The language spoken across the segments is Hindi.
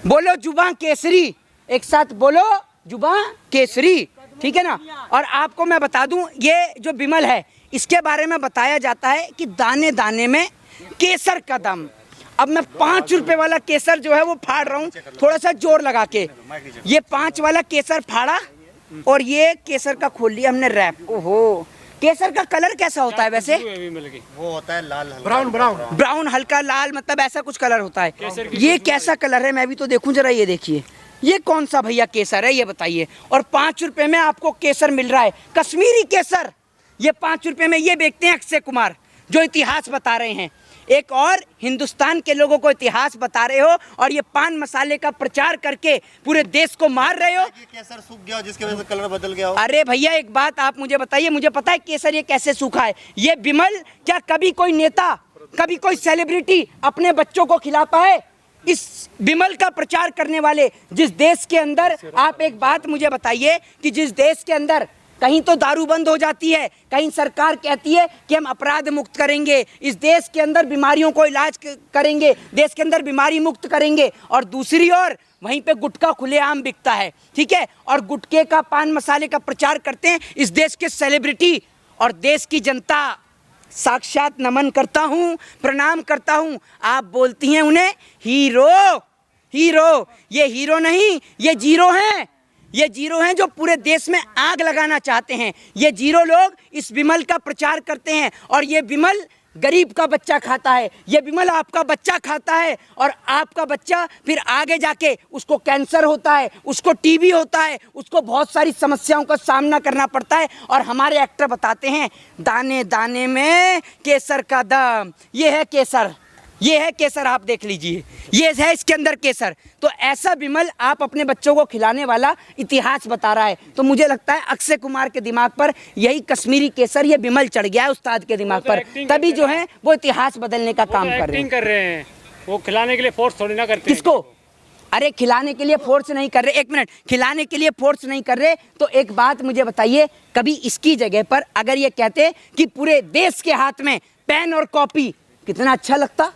बोलो जुबां केसरी, एक साथ बोलो जुबां केसरी, ठीक है ना। और आपको मैं बता दूं, ये जो बिमल है इसके बारे में बताया जाता है कि दाने दाने में केसर का दम। अब मैं 5 रुपए वाला केसर जो है वो फाड़ रहा हूँ थोड़ा सा जोर लगा के। ये 5 वाला केसर फाड़ा और ये केसर का खोल लिया हमने रैप। ओहो, केसर का कलर कैसा होता है वैसे? वो होता है लाल, ब्राउन हल्का लाल, मतलब ऐसा कुछ कलर होता है। ये कैसा कलर है मैं भी तो देखूं जरा। ये देखिए, ये कौन सा भैया केसर है ये बताइए। और 5 रुपए में आपको केसर मिल रहा है, कश्मीरी केसर। ये 5 रुपए में ये बेचते हैं अक्षय कुमार, जो इतिहास बता रहे हैं। एक और हिंदुस्तान के लोगों को इतिहास बता रहे हो और ये पान मसाले का प्रचार करके पूरे देश को मार रहे हो। ये केसर सूख गया हो जिसकी वजह से कलर बदल गया हो। अरे भैया एक बात आप मुझे बताइए, मुझे पता है केसर ये कैसे सूखा है। ये बिमल क्या कभी कोई नेता, कभी कोई सेलिब्रिटी अपने बच्चों को खिलाता है? इस बिमल का प्रचार करने वाले जिस देश के अंदर, आप एक बात मुझे बताइए कि जिस देश के अंदर कहीं तो दारू बंद हो जाती है, कहीं सरकार कहती है कि हम अपराध मुक्त करेंगे, इस देश के अंदर बीमारियों को इलाज करेंगे, देश के अंदर बीमारी मुक्त करेंगे, और दूसरी ओर वहीं पे गुटखा खुलेआम बिकता है, ठीक है। और गुटखे का, पान मसाले का प्रचार करते हैं इस देश के सेलिब्रिटी, और देश की जनता साक्षात नमन करता हूँ, प्रणाम करता हूँ। आप बोलती हैं उन्हें हीरो। हीरो, ये हीरो नहीं, ये जीरो हैं। ये जीरो हैं जो पूरे देश में आग लगाना चाहते हैं। ये जीरो लोग इस बिमल का प्रचार करते हैं, और ये बिमल गरीब का बच्चा खाता है, ये बिमल आपका बच्चा खाता है, और आपका बच्चा फिर आगे जाके उसको कैंसर होता है, उसको टीबी होता है, उसको बहुत सारी समस्याओं का सामना करना पड़ता है। और हमारे एक्टर बताते हैं दाने दाने में केसर का दम। ये है केसर, ये है केसर, आप देख लीजिए, ये है इसके अंदर केसर। तो ऐसा बिमल आप अपने बच्चों को खिलाने वाला इतिहास बता रहा है। तो मुझे लगता है अक्षय कुमार के दिमाग पर यही कश्मीरी केसर, ये बिमल चढ़ गया है उस्ताद के दिमाग पर, तभी जो है वो इतिहास बदलने का काम कर रहे हैं। वो खिलाने के लिए फोर्स थोड़ी ना करते। किसको? अरे खिलाने के लिए फोर्स नहीं कर रहे, एक मिनट, खिलाने के लिए फोर्स नहीं कर रहे। तो एक बात मुझे बताइए, कभी इसकी जगह पर अगर ये कहते कि पूरे देश के हाथ में पेन और कॉपी, कितना अच्छा लगता?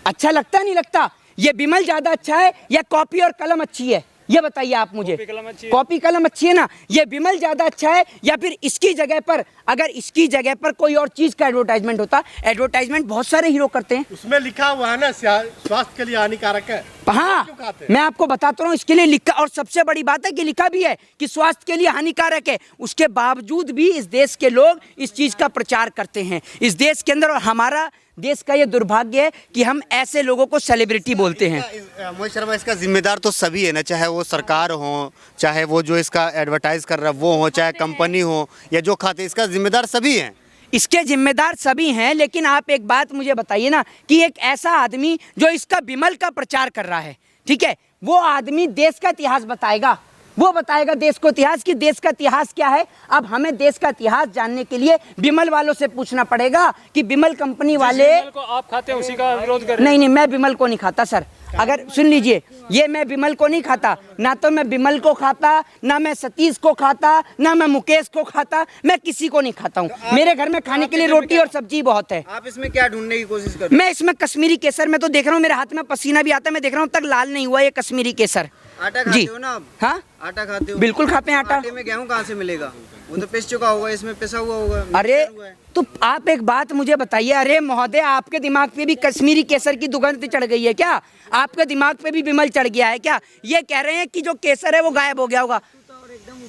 अच्छा लगता नहीं लगता? ये बिमल ज्यादा अच्छा है या कॉपी और कलम अच्छी है? ये बताइए आप मुझे। कॉपी कलम अच्छी है ना? ये बिमल ज्यादा अच्छा है या फिर इसकी जगह पर, अगर इसकी जगह पर कोई और चीज का एडवर्टाइजमेंट होता? एडवर्टाइजमेंट बहुत सारे हीरो करते हैं, उसमें लिखा हुआ है ना स्वास्थ्य के लिए हानिकारक है। हाँ, मैं आपको बताता हूँ इसके लिए लिखा, और सबसे बड़ी बात है कि लिखा भी है कि स्वास्थ्य के लिए हानिकारक है। उसके बावजूद भी इस देश के लोग इस चीज का प्रचार करते हैं इस देश के अंदर। और हमारा देश का ये दुर्भाग्य है कि हम ऐसे लोगों को सेलिब्रिटी बोलते हैं। मोहित शर्मा, इसका जिम्मेदार तो सभी है ना, चाहे वो सरकार हो, चाहे वो जो इसका एडवर्टाइज कर रहा है वो हो, चाहे कंपनी हो या जो खाते, इसका जिम्मेदार सभी हैं। इसके जिम्मेदार सभी हैं, लेकिन आप एक बात मुझे बताइए ना कि एक ऐसा आदमी जो इसका बिमल का प्रचार कर रहा है, ठीक है, वो आदमी देश का इतिहास बताएगा, वो बताएगा देश को इतिहास कि देश का इतिहास क्या है। अब हमें देश का इतिहास जानने के लिए बिमल वालों से पूछना पड़ेगा कि बिमल कंपनी वाले को आप खाते हैं उसी का विरोध कर रहे हैं। नहीं, मैं बिमल को नहीं खाता सर। अगर सुन लीजिए, ये मैं बिमल को नहीं खाता, ना तो मैं बिमल को खाता, ना मैं सतीश को खाता, ना मैं मुकेश को खाता, मैं किसी को नहीं खाता हूँ। मेरे घर में खाने के लिए रोटी और सब्जी बहुत है। आप इसमें क्या ढूंढने की कोशिश कर रहे हैं? मैं इसमें कश्मीरी केसर में तो देख रहा हूँ, मेरे हाथ में पसीना भी आता है, मैं देख रहा हूँ तक लाल नहीं हुआ ये कश्मीरी केसर। आटा खाते हो ना आप? हाँ, आटा खाते हो? बिल्कुल खाते हैं आटा। आटे में गेहूं कहाँ से मिलेगा? वो तो पिस चुका होगा, इसमें पिसा हुआ होगा। अरे तो आप एक बात मुझे बताइए, अरे महोदय, आपके दिमाग पे भी कश्मीरी केसर की दुर्गंध चढ़ गई है क्या? आपके दिमाग पे भी बिमल चढ़ गया है क्या? ये कह रहे हैं कि जो केसर है वो गायब हो गया होगा।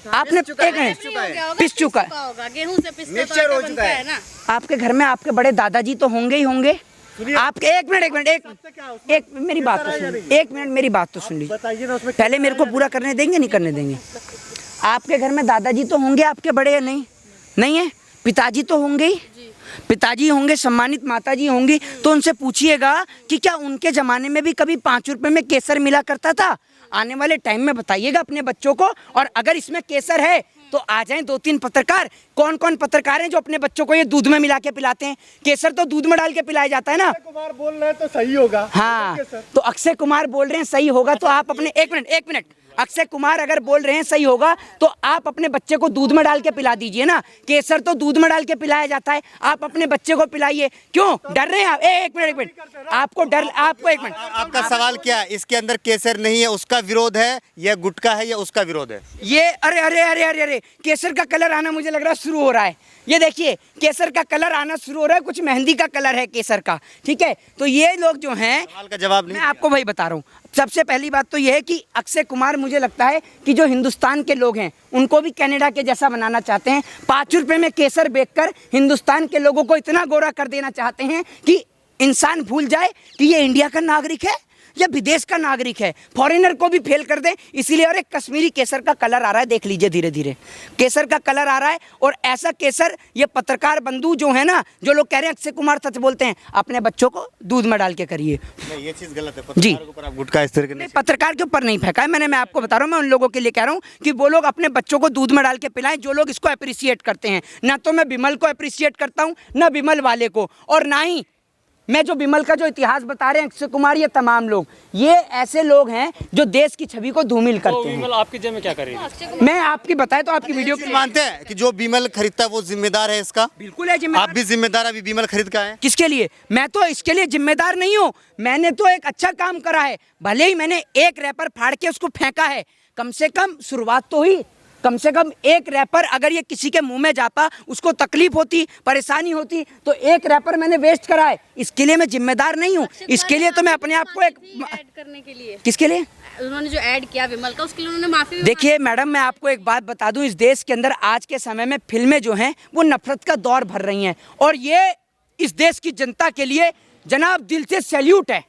आपने एक मिनट, पिस चुका है, गेहूं से मिक्सचर हो चुका है ना। आपके घर में आपके बड़े दादाजी तो होंगे ही होंगे। आपके एक मिनट मेरी बात तो सुन, एक मिनट मेरी बात तो सुन लीजिए, बताइए ना उसमें पहले मेरे को पूरा करने देंगे, नहीं करने देंगे? आपके घर में दादाजी तो होंगे आपके बड़े, या नहीं? नहीं है? पिताजी तो होंगे ही, पिताजी होंगे, सम्मानित माताजी होंगी, तो उनसे पूछिएगा कि क्या उनके जमाने में भी कभी 5 रुपए में केसर मिला करता था? आने वाले टाइम में बताइएगा अपने बच्चों को। और अगर इसमें केसर है तो आ जाएं 2-3 पत्रकार। कौन कौन पत्रकार हैं जो अपने बच्चों को ये दूध में मिला के पिलाते हैं? केसर तो दूध में डाल के पिलाया जाता है ना। अक्षय कुमार बोल रहे हैं तो सही होगा। हाँ, तो अक्षय कुमार बोल रहे हैं सही होगा, तो आप अपने एक मिनट अक्षय कुमार अगर बोल रहे हैं सही होगा तो आप अपने बच्चे को दूध में डाल के पिला दीजिए ना। केसर तो दूध में डाल के पिलाया जाता है, आप अपने बच्चे को पिलाइए। क्यों डर रहे हैं आप? एक मिनट आपको डर, आपको एक मिनट, आपका सवाल क्या है? इसके अंदर केसर नहीं है उसका विरोध है, या गुटखा है या उसका विरोध है? ये अरे अरे अरे अरे अरे केसर का कलर आना मुझे लग रहा है शुरू हो रहा है। ये देखिए केसर का कलर आना शुरू हो रहा है, कुछ मेहंदी का कलर है केसर का, ठीक है। तो ये लोग जो हैं, सवाल का जवाब नहीं मैं आपको वही बता रहा हूँ। सबसे पहली बात तो ये है कि अक्षय कुमार मुझे लगता है कि जो हिंदुस्तान के लोग हैं उनको भी कनाडा के जैसा बनाना चाहते हैं। 5 रुपए में केसर बेचकर हिंदुस्तान के लोगों को इतना गोरा कर देना चाहते हैं कि इंसान भूल जाए कि ये इंडिया का नागरिक है या विदेश का नागरिक है, फॉरेनर को भी फेल कर दें। इसीलिए और एक कश्मीरी केसर का कलर आ रहा है, देख लीजिए धीरे धीरे केसर का कलर आ रहा है। और ऐसा केसर ये पत्रकार बंधु जो है ना, जो लोग कह रहे हैं अक्षय कुमार सच बोलते हैं, अपने बच्चों को दूध में डाल के करिए। नहीं, ये चीज गलत है। जी। पत्रकार के ऊपर आप गुटखा इस तरह के नहीं, पत्रकार के ऊपर नहीं फेंका है मैंने, मैं आपको बता रहा हूँ, मैं उन लोगों के लिए कह रहा हूँ कि वो लोग अपने बच्चों को दूध में डाल के पिलाएं जो लोग इसको अप्रिशिएट करते हैं। ना तो मैं विमल को अप्रिशिएट करता हूँ, ना विमल वाले को, और ना ही मैं जो विमल का जो इतिहास बता रहे हैं अक्षय कुमार, ये तमाम लोग, ये ऐसे लोग हैं जो देश की छवि को धूमिल तो करते हैं। विमल आपकी जेब में क्या करेगी? मैं आपकी बताए तो आपकी वीडियो चीज मानते हैं कि जो विमल खरीदता है वो जिम्मेदार है इसका? बिल्कुल है जिम्मेदार। आप भी जिम्मेदार अभी विमल खरीद का है? किसके लिए? मैं तो इसके लिए जिम्मेदार नहीं हूँ। मैंने तो एक अच्छा काम करा है, भले ही मैंने एक रैपर फाड़ के उसको फेंका है, कम से कम शुरुआत तो हुई। कम से कम एक रैपर अगर ये किसी के मुंह में जाता, उसको तकलीफ होती, परेशानी होती, तो एक रैपर मैंने वेस्ट करा है। इसके लिए मैं जिम्मेदार नहीं हूँ। इसके लिए तो मैं अपने आप को एक ऐड करने के लिए, किसके लिए उन्होंने जो ऐड किया विमल का, उसके लिए उन्होंने माफी भी देखिए मैडम, मैं आपको एक बात बता दूं, इस देश के अंदर आज के समय में फिल्में जो हैं वो नफरत का दौर भर रही हैं, और ये इस देश की जनता के लिए जनाब दिल से सैल्यूट है,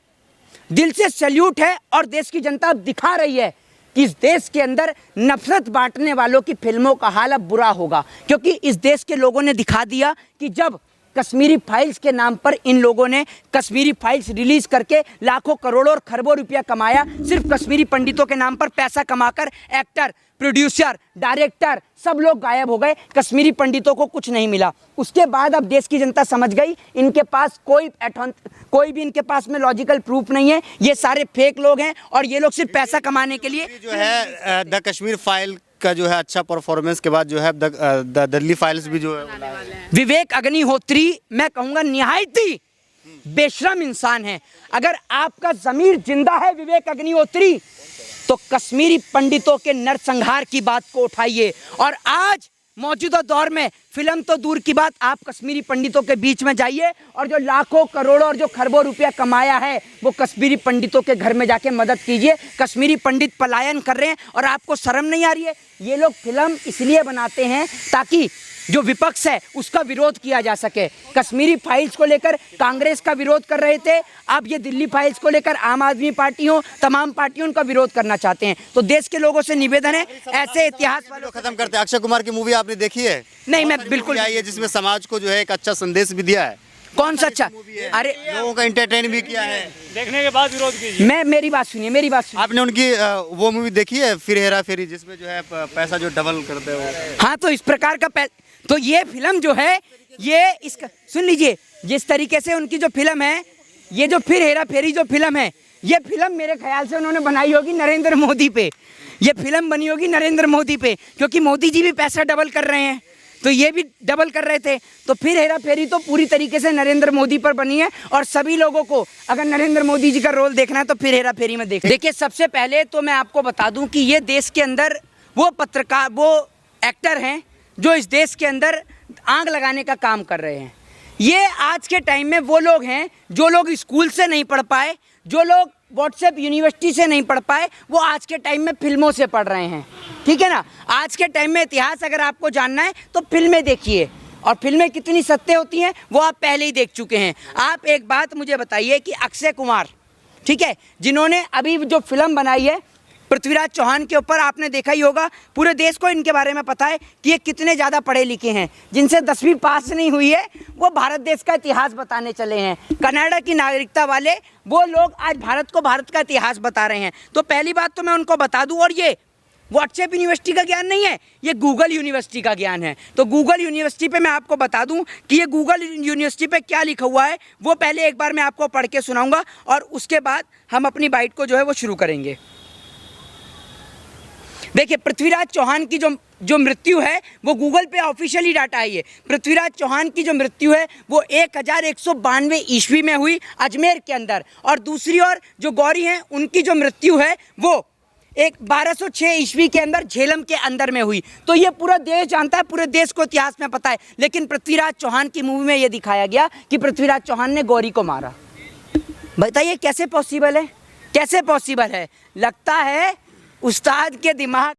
दिल से सैल्यूट है। और देश की जनता अब दिखा रही है कि इस देश के अंदर नफरत बांटने वालों की फिल्मों का हाल अब बुरा होगा, क्योंकि इस देश के लोगों ने दिखा दिया कि जब कश्मीरी फाइल्स के नाम पर इन लोगों ने कश्मीरी फाइल्स रिलीज करके लाखों करोड़ों और खरबों रुपया कमाया, सिर्फ कश्मीरी पंडितों के नाम पर पैसा कमाकर एक्टर, प्रोड्यूसर, डायरेक्टर सब लोग गायब हो गए, कश्मीरी पंडितों को कुछ नहीं मिला। उसके बाद अब देश की जनता समझ गई इनके पास कोई भी इनके पास में लॉजिकल प्रूफ नहीं है, ये सारे फेक लोग हैं और ये लोग सिर्फ पैसा कमाने के लिए जो है द कश्मीर फाइल का जो है अच्छा परफॉर्मेंस के बाद जो है द दिल्ली फाइल्स भी जो है विवेक अग्निहोत्री मैं कहूंगा निहायत ही बेशरम इंसान है। अगर आपका जमीर जिंदा है विवेक अग्निहोत्री, तो कश्मीरी पंडितों के नरसंहार की बात को उठाइए। और आज मौजूदा दौर में फिल्म तो दूर की बात, आप कश्मीरी पंडितों के बीच में जाइए और जो लाखों करोड़ों और जो खरबों रुपया कमाया है वो कश्मीरी पंडितों के घर में जाके मदद कीजिए। कश्मीरी पंडित पलायन कर रहे हैं और आपको शर्म नहीं आ रही है? ये लोग फिल्म इसलिए बनाते हैं ताकि जो विपक्ष है उसका विरोध किया जा सके। कश्मीरी फाइल्स को लेकर कांग्रेस का विरोध कर रहे थे, अब ये दिल्ली फाइल्स को लेकर आम आदमी पार्टी हो, तमाम पार्टियों उनका विरोध करना चाहते हैं। तो देश के लोगों से निवेदन है ऐसे इतिहास वालों खत्म करते हैं। अक्षय कुमार की मूवी आपने देखी है? नहीं, मैं बिल्कुल आई है जिसमें समाज को जो है एक अच्छा संदेश भी दिया है। कौन सा अच्छा? अरे लोगों का एंटरटेन भी किया है। देखने के बाद विरोध कीजिए। मेरी बात सुनिए। आपने उनकी वो मूवी देखी है फिर हेरा फेरी, जिसमें जो है पैसा जो डबल करते हैं वो? हाँ, तो इस प्रकार का तो ये फिल्म जो है ये इसका सुन लीजिए, जिस तरीके से उनकी जो फिल्म है, ये जो फिर हेरा फेरी जो फिल्म है, ये फिल्म मेरे ख्याल से उन्होंने बनाई होगी नरेंद्र मोदी पे। ये फिल्म बनी होगी नरेंद्र मोदी पे, क्योंकि मोदी जी भी पैसा डबल कर रहे हैं, तो ये भी डबल कर रहे थे। तो फिर हेरा फेरी तो पूरी तरीके से नरेंद्र मोदी पर बनी है। और सभी लोगों को अगर नरेंद्र मोदी जी का रोल देखना है तो फिर हेरा फेरी में देखिए। सबसे पहले तो मैं आपको बता दूं कि ये देश के अंदर वो पत्रकार, वो एक्टर हैं जो इस देश के अंदर आग लगाने का काम कर रहे हैं। ये आज के टाइम में वो लोग हैं जो लोग स्कूल से नहीं पढ़ पाए, जो लोग व्हाट्सएप यूनिवर्सिटी से नहीं पढ़ पाए, वो आज के टाइम में फिल्मों से पढ़ रहे हैं। ठीक है ना? आज के टाइम में इतिहास अगर आपको जानना है तो फिल्में देखिए, और फिल्में कितनी सत्य होती हैं वो आप पहले ही देख चुके हैं। आप एक बात मुझे बताइए कि अक्षय कुमार, ठीक है, जिन्होंने अभी जो फिल्म बनाई है पृथ्वीराज चौहान के ऊपर, आपने देखा ही होगा, पूरे देश को इनके बारे में पता है कि ये कितने ज़्यादा पढ़े लिखे हैं। जिनसे 10वीं पास नहीं हुई है वो भारत देश का इतिहास बताने चले हैं। कनाडा की नागरिकता वाले वो लोग आज भारत को भारत का इतिहास बता रहे हैं। तो पहली बात तो मैं उनको बता दूं, और ये व्हाट्सएप यूनिवर्सिटी का ज्ञान नहीं है, ये गूगल यूनिवर्सिटी का ज्ञान है। तो गूगल यूनिवर्सिटी पे मैं आपको बता दूं कि ये गूगल यूनिवर्सिटी पे क्या लिखा हुआ है वो पहले एक बार मैं आपको पढ़ के सुनाऊंगा, और उसके बाद हम अपनी बाइट को जो है वो शुरू करेंगे। देखिए पृथ्वीराज चौहान की जो मृत्यु है वो गूगल पे ऑफिशियली डाटा आई है। पृथ्वीराज चौहान की जो मृत्यु है वो 1192 ईस्वी में हुई अजमेर के अंदर, और दूसरी ओर जो गौरी हैं उनकी जो मृत्यु है वो 1206 ईस्वी के अंदर झेलम के अंदर में हुई। तो ये पूरा देश जानता है, पूरे देश को इतिहास में पता है। लेकिन पृथ्वीराज चौहान की मूवी में ये दिखाया गया कि पृथ्वीराज चौहान ने गौरी को मारा। बताइए कैसे पॉसिबल है, कैसे पॉसिबल है? लगता है उस्ताद के दिमाग